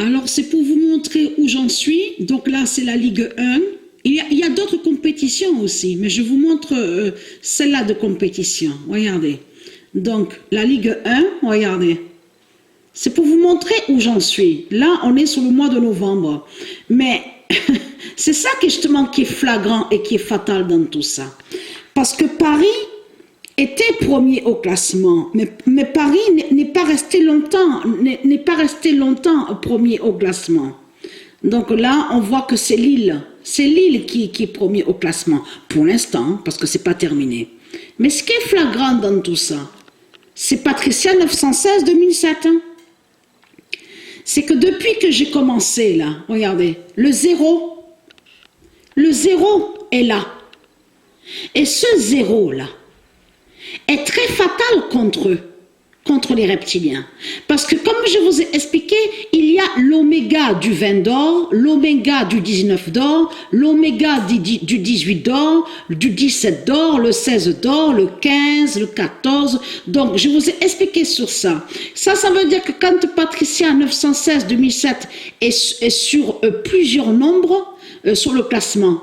Alors, c'est pour vous montrer où j'en suis. Donc là, c'est la Ligue 1. Il y a d'autres compétitions aussi, mais je vous montre celle-là de compétition. Regardez. Donc, la Ligue 1, regardez. C'est pour vous montrer où j'en suis. Là, on est sur le mois de novembre. Mais c'est ça qui, justement, qui est flagrant et qui est fatal dans tout ça. Parce que Paris était premier au classement, mais Paris n'est pas resté longtemps, premier au classement. Donc là, on voit que c'est Lille qui est premier au classement, pour l'instant, parce que c'est pas terminé. Mais ce qui est flagrant dans tout ça, c'est Patricia 916-2007. Hein. C'est que depuis que j'ai commencé là, regardez, le zéro est là. Et ce zéro là, est très fatal contre eux, contre les reptiliens. Parce que comme je vous ai expliqué, il y a l'oméga du 20 d'or, l'oméga du 19 d'or, l'oméga du 18 d'or, du 17 d'or, le 16 d'or, le 15, le 14. Donc je vous ai expliqué sur ça. Ça veut dire que quand Patricia 916-2007 est sur plusieurs nombres, sur le classement,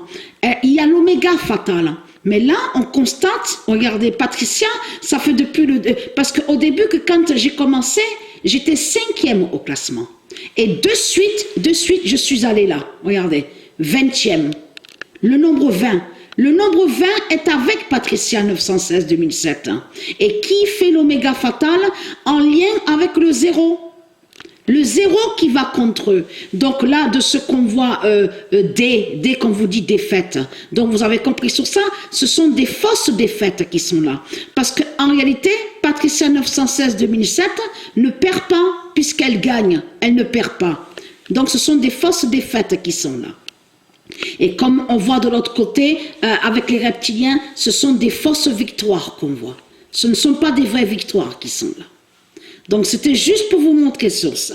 il y a l'oméga fatal. Mais là, on constate, regardez, Patricia, ça fait depuis le... Parce qu'au début, quand j'ai commencé, j'étais 5e au classement. Et de suite, je suis allée là. Regardez, 20e. Le nombre 20. Le nombre 20 est avec Patricia 916-2007. Hein. Et qui fait l'oméga fatal en lien avec le zéro. Le zéro qui va contre eux. Donc là, de ce qu'on voit, dès qu'on vous dit défaite. Donc vous avez compris sur ça, ce sont des fausses défaites qui sont là. Parce qu'en réalité, Patricia 916-2007 ne perd pas puisqu'elle gagne. Elle ne perd pas. Donc ce sont des fausses défaites qui sont là. Et comme on voit de l'autre côté, avec les reptiliens, ce sont des fausses victoires qu'on voit. Ce ne sont pas des vraies victoires qui sont là. Donc c'était juste pour vous montrer sur ça.